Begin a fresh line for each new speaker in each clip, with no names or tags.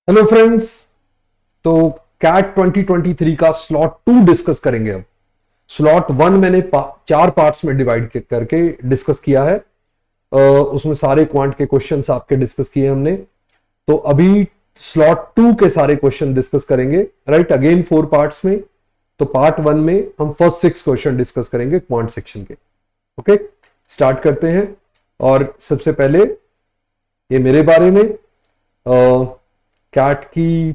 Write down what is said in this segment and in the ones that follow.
Hello friends. तो cat 2023 का slot 2 discuss करेंगे। अब स्लॉट 1 मैंने 4 पार्ट्स में डिवाइड करके डिस्कस किया है। उसमें सारे क्वांट के क्वेश्चंस आपके डिस्कस किए हमने। तो अभी स्लॉट 2 के सारे क्वेश्चन डिस्कस करेंगे, राइट, अगेन 4 पार्ट्स में। तो पार्ट 1 में हम फर्स्ट 6 क्वेश्चन डिस्कस करेंगे क्वांट सेक्शन के। ओके, स्टार्ट करते हैं। और सबसे पहले ये मेरे बारे में कैट की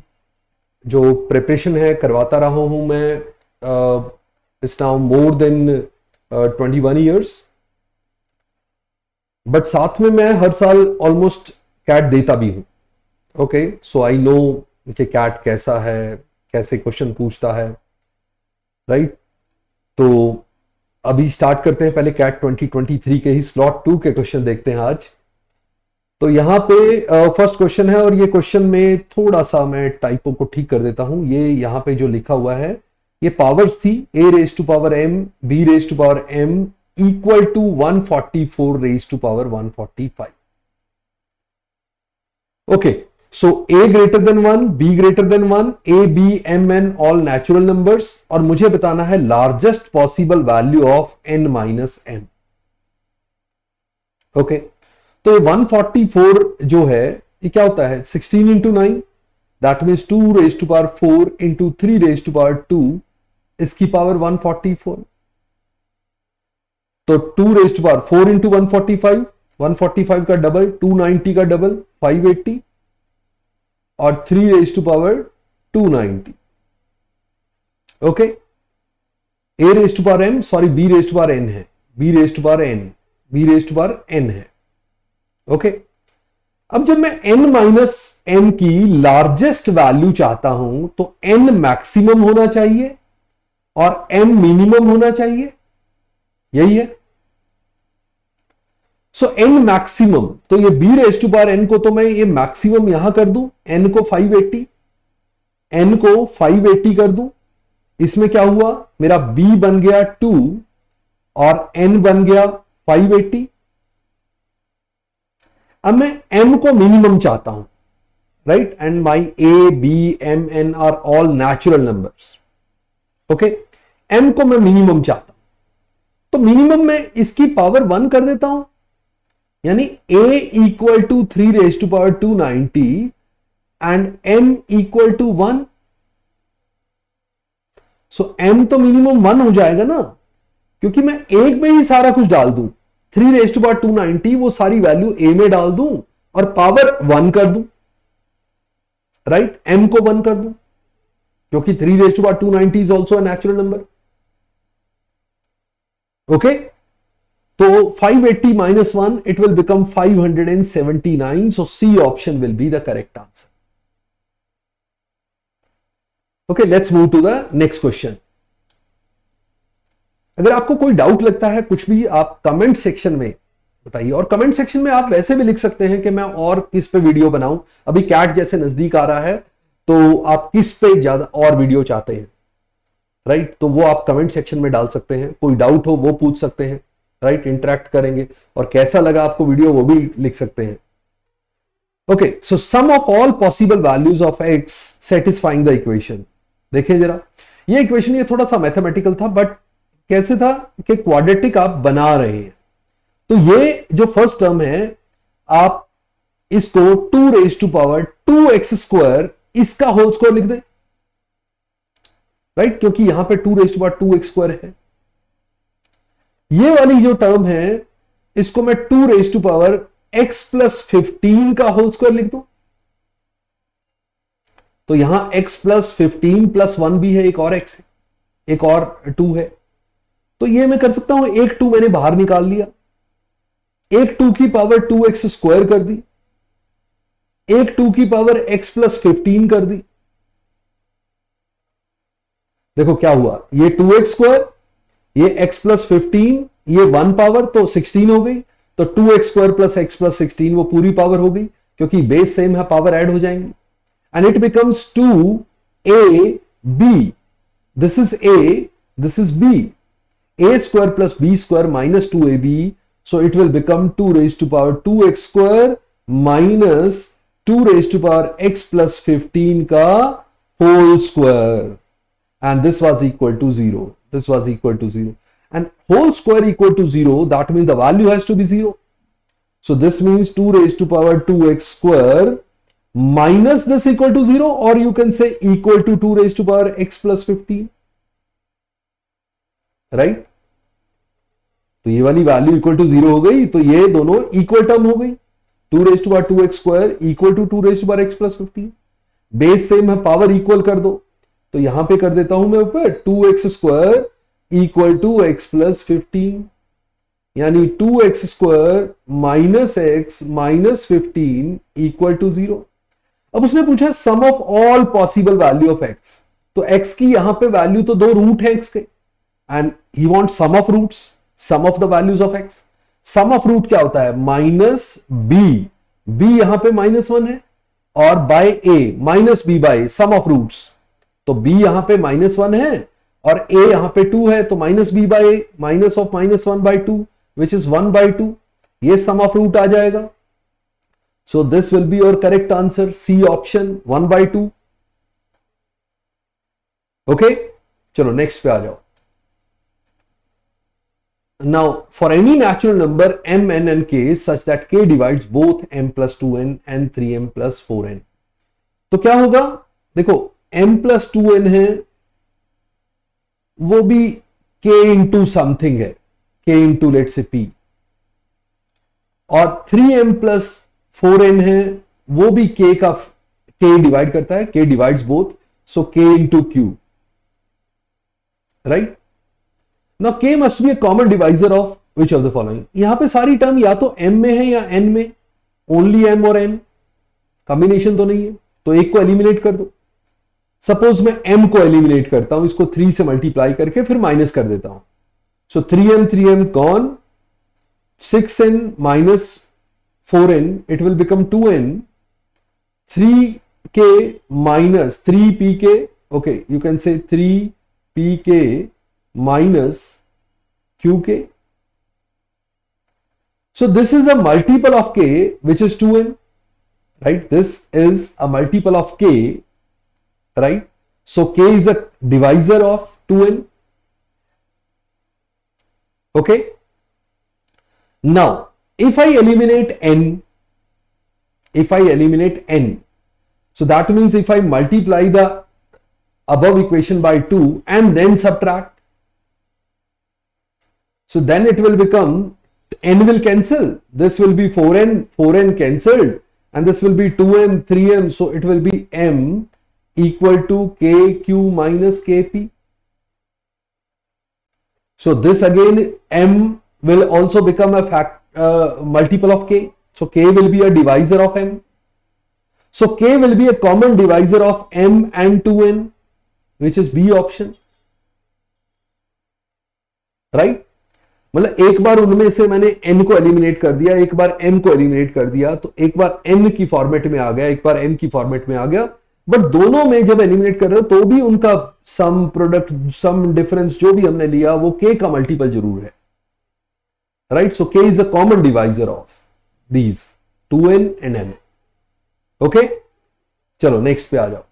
जो प्रिपरेशन है करवाता रहा हूं मैं it's now more than 21 years. But साथ में मैं हर साल ऑलमोस्ट कैट देता भी हूं। ओके, सो आई नो कि कैट कैसा है, कैसे क्वेश्चन पूछता है, राइट। तो अभी स्टार्ट करते हैं। पहले कैट 2023 के ही स्लॉट 2 के क्वेश्चन देखते हैं आज। तो यहां पे फर्स्ट क्वेश्चन है, और ये क्वेश्चन में थोड़ा सा मैं टाइपो को ठीक कर देता हूं। ये यहां पे जो लिखा हुआ है ये पावर्स थी, a raise to power m, b raise to power m equal to 144 raise to power 145। Okay, so a greater than 1, b greater than 1, a b m n all natural numbers, और मुझे बताना है largest possible value of n minus m। Okay, तो 144 जो है ये क्या होता है, 16 into 9, that means 2 raise to power 4 into 3 raise to power 2, इसकी पावर 144। तो 2 रेज टू पावर 4 इंटू 145, 145 का डबल 290 का डबल 580, और 3 raise to power 290। Okay, a raise to power m, sorry b raise to power n है, b raise to power n, b raise to power n है। Okay, अब जब मैं n minus m की largest value चाहता हूं तो n maximum होना चाहिए और m मिनिमम होना चाहिए, यही है। सो n मैक्सिमम, तो ये b raise to power n को तो मैं ये मैक्सिमम यहां कर दूं, n को 580, n को 580 कर दूं। इसमें क्या हुआ, मेरा b बन गया 2 और n बन गया 580। अब मैं m को मिनिमम चाहता हूं, right, and my a b m n are all natural numbers. Okay, m को मैं मिनिमम चाहता हूं, तो मिनिमम में इसकी पावर 1 कर देता हूं, यानी a equal to 3 raise to power 290 and m equal to 1। So m तो मिनिमम 1 हो जाएगा ना, क्योंकि मैं एक में ही सारा कुछ डाल दूं, 3 रेज टू पावर 290 वो सारी वैल्यू a में डाल दूं और पावर 1 कर दूं, राइट, m को 1 कर दूं, क्योंकि 3 raise to power 290 is also a natural number. Okay, तो 580 minus 1 it will become 579, so C option will be the correct answer. Okay, let's move to the next question. अगर आपको कोई डाउट लगता है कुछ भी, आप कमेंट सेक्शन में बताइए, और कमेंट सेक्शन में आप वैसे भी लिख सकते हैं कि मैं और किस पे वीडियो बनाऊं। अभी कैट जैसे नजदीक आ रहा है तो आप किस पे ज्यादा और वीडियो चाहते हैं, राइट, तो वो आप कमेंट सेक्शन में डाल सकते हैं। कोई डाउट हो वो पूछ सकते हैं, राइट, इंटरेक्ट करेंगे, और कैसा लगा आपको वीडियो वो भी लिख सकते हैं। Okay, so sum of all possible values of x satisfying the equation. देखिए जरा, ये इक्वेशन ये थोड़ा सा मैथमेटिकल था, बट कैसे था कि क्वाड्रेटिक आप बना रहे हैं। तो ये जो फर्स्ट टर्म है, आप इसको 2 raise to power 2x square इसका होल स्क्वायर लिख दें, राइट, क्योंकि यहां पे 2 raise to power 2x square है। ये वाली जो टर्म है इसको मैं 2 raise to power x plus 15 का होल स्क्वायर लिख दूं। तो यहां x प्लस 15 प्लस 1 भी है, एक और x है, एक और 2 है। तो ये मैं कर सकता हूं, एक 2 मैंने बाहर निकाल लिया, एक 2 की पावर 2x स्क्वायर कर दी, एक 2 की पावर x प्लस 15 कर दी। देखो क्या हुआ, ये 2x स्क्वायर, ये x प्लस 15, ये 1 पावर तो 16 हो गई। तो 2x square plus x plus 16 वो पूरी पावर हो गई, क्योंकि बेस सेम है, पावर ऐड हो जाएंगी, and it becomes 2ab, this is a, this is b, a square plus b square minus 2ab, so it will become 2 raised to power 2x square minus 2 raised to power x plus 15 का whole square, and this was equal to 0. This was equal to 0, and whole square equal to 0, that means the value has to be 0. So this means 2 raised to power 2x square minus this equal to 0, or you can say equal to 2 raised to power x plus 15, right? तो ये वाली value equal to 0 हो गई, तो ये दोनों equal term हो गई. 2 raised to power 2x square equal to 2 raised to power x plus 15. Base same है, पावर इक्वल कर दो, तो यहां पे कर देता हूं मैं ऊपर 2x square equal to x plus 15, यानी 2x square minus x minus 15 equal to 0. अब उसने पूछा sum of all possible value of x, तो x की यहां पे वैल्यू तो दो रूट है x के, and he want sum of roots, sum of the values of x. Sum of root क्या होता है? माइनस b यहां पे -1 है, और by a minus b by sum of roots, तो b यहां पे -1 है और a यहां पे 2 है, तो minus b by a minus of -1 by 2 which is 1 by 2, ये सम ऑफ रूट आ जाएगा. So this will be your correct answer, C option 1 by 2. Okay, चलो नेक्स्ट पे आ जाओ. Now, for any natural number m, n and k such that k divides both m plus 2n and 3m plus 4n, तो क्या होगा? देखो m plus 2n है, वो भी k into something है, k into let's say p, और 3m plus 4n है, वो भी k का k डिवाइड करता है, k divides both, so k into q, right? Now k must be a common divisor of which of the following. यहां पे सारी टर्म या तो m में है या n में, ओनली m और n, कॉम्बिनेशन तो नहीं है, तो एक को एलिमिनेट कर दो. सपोज मैं m को एलिमिनेट करता हूं, इसको 3 से मल्टीप्लाई करके फिर माइनस कर देता हूं. सो 3m gone, 6n minus 4n, it will become 2n, 3k minus 3pk, okay you can say 3pk minus qk. So this is a multiple of k which is 2n, right? This is a multiple of k, right? So k is a divisor of 2n. Okay, now if I eliminate n, so that means if I multiply the above equation by 2 and then subtract, so then it will become, n will cancel, this will be 4n cancelled, and this will be 2m, 3m, so it will be m equal to kq minus kp. So this again, m will also become a multiple of k, so k will be a divisor of m. So k will be a common divisor of m and 2n, which is B option, right? मतलब एक बार उनमें से मैंने n को eliminate कर दिया, एक बार m को एलिमिनेट कर दिया, तो एक बार n की फॉर्मेट में आ गया, एक बार m की फॉर्मेट में आ गया, बट दोनों में जब एलिमिनेट कर रहे हो तो भी उनका सम प्रोडक्ट, सम डिफरेंस जो भी हमने लिया वो k का मल्टीपल जरूर है, right? So k is a common divisor of these 2n and m. Okay, चलो नेक्स्ट पे आ जाओ.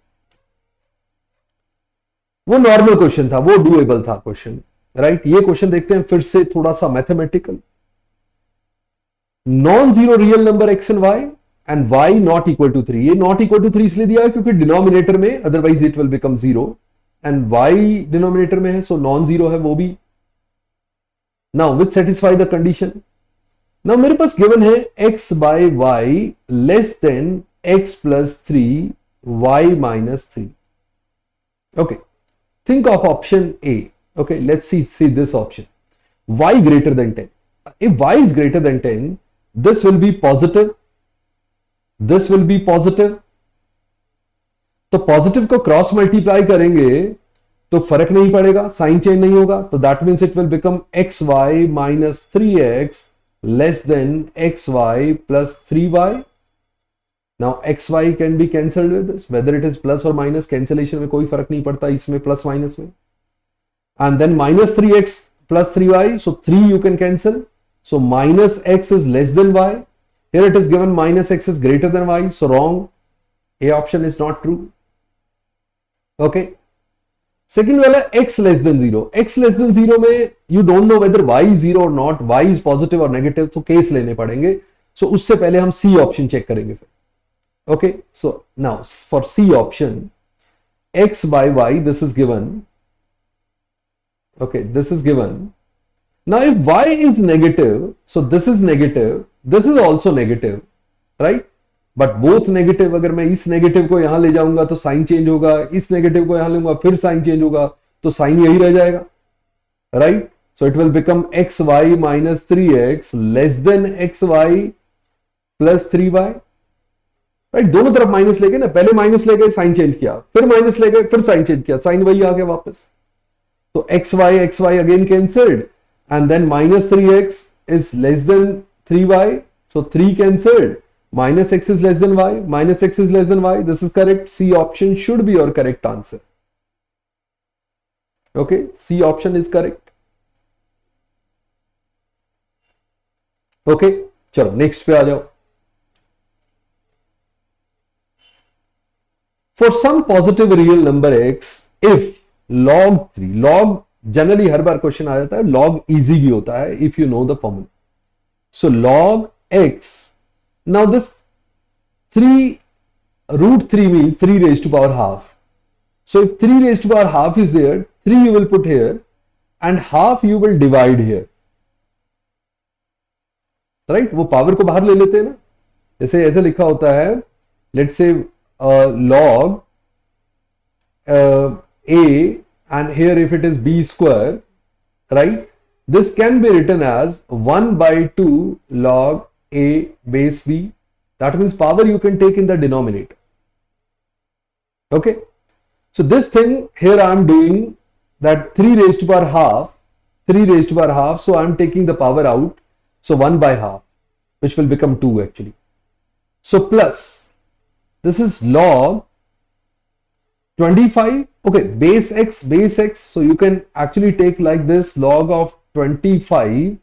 वो नॉर्मल क्वेश्चन था, वो डूएबल था क्वेश्चन, राइट? ये क्वेश्चन देखते हैं फिर से, थोड़ा सा mathematical. Non zero real number x and y and y not equal to 3. ये नॉट इक्वल टू 3 इसलिए दिया है क्योंकि डिनोमिनेटर में, otherwise it will become 0, and y denominator में है, सो नॉन जीरो है वो भी. Now which satisfy the condition. Now मेरे पास गिवन है x by y less than x plus 3 y minus 3. Okay, think of option A. Okay, let's see this option. Y greater than 10. If y is greater than 10, this will be positive. This will be positive. तो positive को cross multiply करेंगे तो फर्क नहीं पड़ेगा, sign change नहीं होगा, तो that means it will become xy minus 3x less then xy plus 3y. Now xy can be cancelled with this, whether it is plus or minus, cancellation में कोई फर्क नहीं पड़ता इसमें, प्लस माइनस में. And then minus 3x plus 3y, so 3 you can cancel, so minus x is less than y. Here it is given minus x is greater than y, so wrong. A option is not true. Okay. Second वाला x less than 0. x less than 0 में you don't know whether y is 0 or not, y is positive or negative, तो case लेने पड़ेंगे. So उससे पहले हम C option check करेंगे फिर. Okay. So now for C option, x by y, this is given. Okay, this is given. Now if y is negative, so this is negative, this is also negative, right? But both negative, अगर मैं इस negative को यहां ले जाऊंगा तो sign change होगा, इस नेगेटिव को यहां लूंगा फिर साइन चेंज होगा, तो साइन यही रह जाएगा, right? So it will become x y minus 3x less than x y plus 3y, right? दोनों तरफ माइनस ले गए ना, पहले माइनस ले गए साइन चेंज किया, फिर माइनस ले गए फिर साइन चेंज किया, साइन वही आ गया वापस. तो x y again cancelled and then minus 3x is less than 3y, so 3 cancelled. Minus x is less than y, minus x is less than y. This is correct. C option should be your correct answer. Okay, C option is correct. Okay, चलो next पे आ जाओ. For some positive real number x, if log 3, log generally her bar question आ जाता है, log easy भी होता है if you know the formula. So log x. Now this 3 √3 means 3 raised to power half. So if 3 raised to power half is there, 3 you will put here and half you will divide here. Right? वो power को बाहर ले लेते हैं ना, जैसे ऐसे लिखा होता है, let's say log a and here if it is b square, right? This can be written as 1 by 2 log a base b. That means power you can take in the denominator. Okay. So this thing here I am doing that 3 raised to power half, 3 raised to power half. So I am taking the power out. So 1 by half, which will become 2 actually. So plus, this is log 25. Okay, base x. So you can actually take like this, log of 25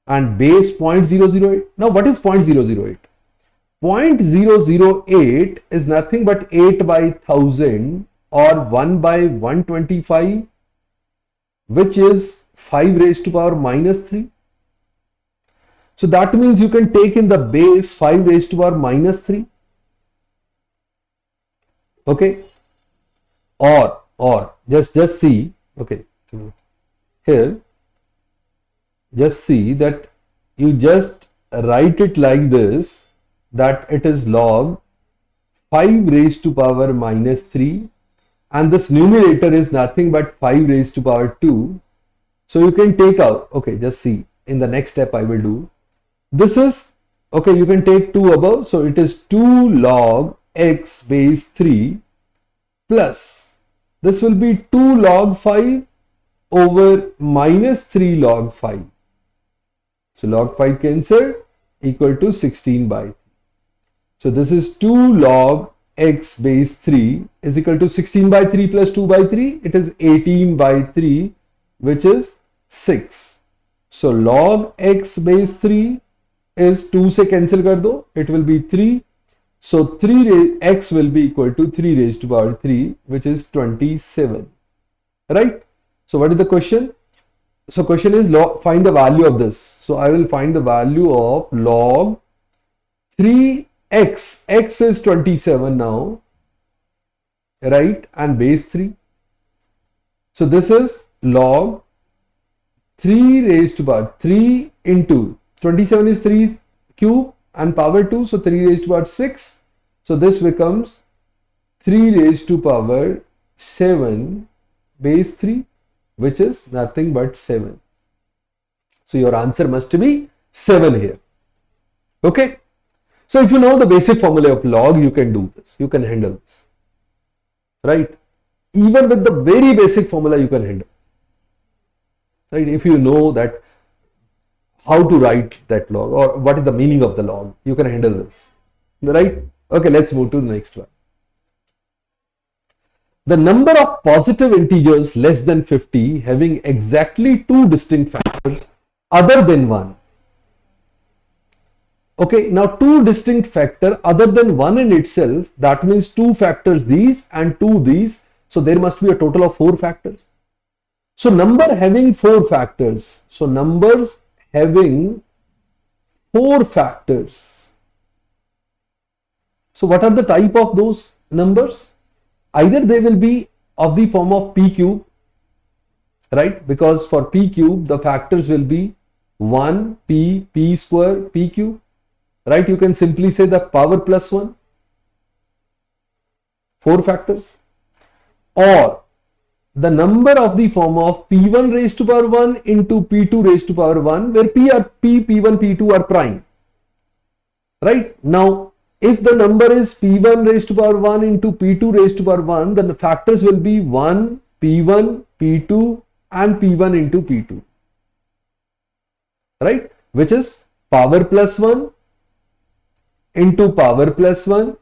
and base 0.008. Now what is 0.008? 0.008 is nothing but 8 by 1000 or 1 by 125, which is 5 raised to power minus 3. So that means you can take in the base 5 raised to power minus 3. Okay. Or just see, okay, here just see that you just write it like this, that it is log 5 raised to power minus 3 and this numerator is nothing but 5 raised to power 2. So you can take out, okay, just see in the next step I will do. This is, okay, you can take 2 above, so it is 2 log x base 3 plus this will be 2 log 5 over minus 3 log 5. So log 5 cancelled, equal to 16 by 3. So this is 2 log x base 3 is equal to 16 by 3 plus 2 by 3. It is 18 by 3, which is 6. So log x base 3 is 2 से cancel कर दो, it will be 3. So x will be equal to 3 raised to power 3, which is 27. Right? So what is the question? So question is find the value of this. So I will find the value of log 3x. X is 27 now, right? And base 3. So this is log 3 raised to power 3 into 27 is 3 cube and power 2. So 3 raised to power 6. So this becomes 3 raised to power 7 base 3, which is nothing but 7. So your answer must be 7 here. Okay. So if you know the basic formula of log, you can do this. You can handle this. Right. Even with the very basic formula, you can handle. Right. If you know that how to write that log or what is the meaning of the log, you can handle this. Right. Okay. Let's move to the next one. The number of positive integers less than 50 having exactly 2 distinct factors other than 1. Okay, now two distinct factor other than one in itself, that means two factors these and two these. So there must be a total of four factors. So number having four factors. So numbers having four factors. So what are the type of those numbers? Either they will be of the form of p cube, right? Because for p cube, the factors will be 1, p square, p cube, right? You can simply say the power plus 1, four factors. Or the number of the form of p1 raised to power 1 into p2 raised to power 1, where p1, p2 are prime, right? Now, if the number is p1 raised to power 1 into p2 raised to power 1, then the factors will be 1, p1, p2 and p1 into p2, right? Which is power plus 1 into power plus 1,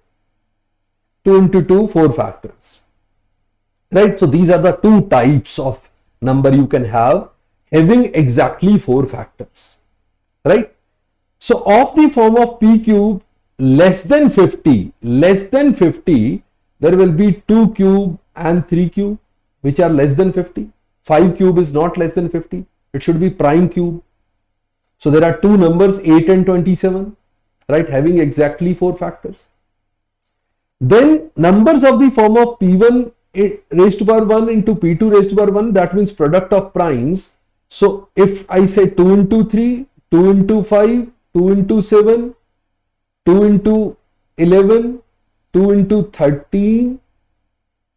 2 into 2, 4 factors, right? So these are the two types of number you can have having exactly four factors, right? So of the form of p cube less than 50, there will be 2 cube and 3 cube which are less than 50. 5 cube is not less than 50. It should be prime cube. So there are two numbers 8 and 27, right, having exactly four factors. Then numbers of the form of p1 raised to power 1 into p2 raised to power 1, that means product of primes. So if I say 2 into 3, 2 into 5, 2 into 7, 2 into 11, 2 into 13,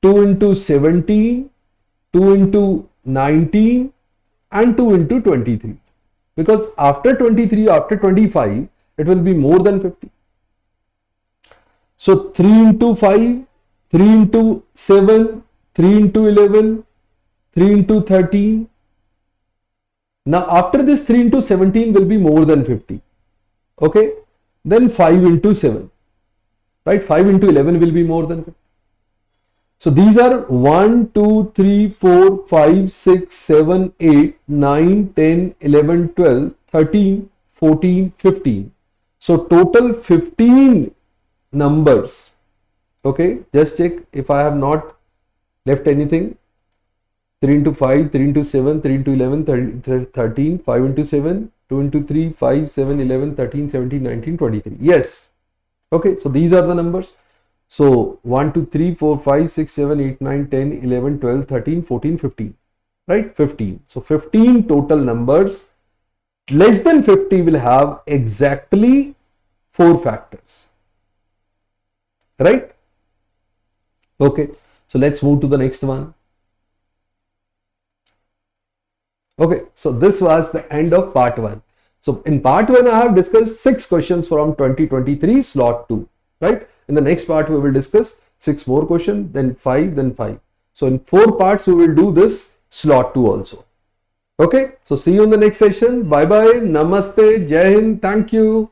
2 into 17, 2 into 19 and 2 into 23. Because after 23, after 25, it will be more than 50. So 3 into 5, 3 into 7, 3 into 11, 3 into 13. Now after this 3 into 17 will be more than 50. Okay. Then 5 into 7, right? 5 into 11 will be more than 50. So these are 1, 2, 3, 4, 5, 6, 7, 8, 9, 10, 11, 12, 13, 14, 15. So total 15 numbers. Okay, just check if I have not left anything. 3 into 5, 3 into 7, 3 into 11, 13, 5 into 7, 2 into 3, 5, 7, 11, 13, 17, 19, 23. Yes. Okay, so these are the numbers. So 1, 2, 3, 4, 5, 6, 7, 8, 9, 10, 11, 12, 13, 14, 15. Right? 15. So 15 total numbers. Less than 50 will have exactly four factors. Right? Okay. So let's move to the next one. Okay, so this was the end of part 1. So in part 1, I have discussed 6 questions from 2023 slot 2, right? In the next part, we will discuss 6 more questions, then 5, then 5. So in 4 parts, we will do this slot 2 also. Okay, so see you in the next session. Bye bye. Namaste. Jai Hind. Thank you.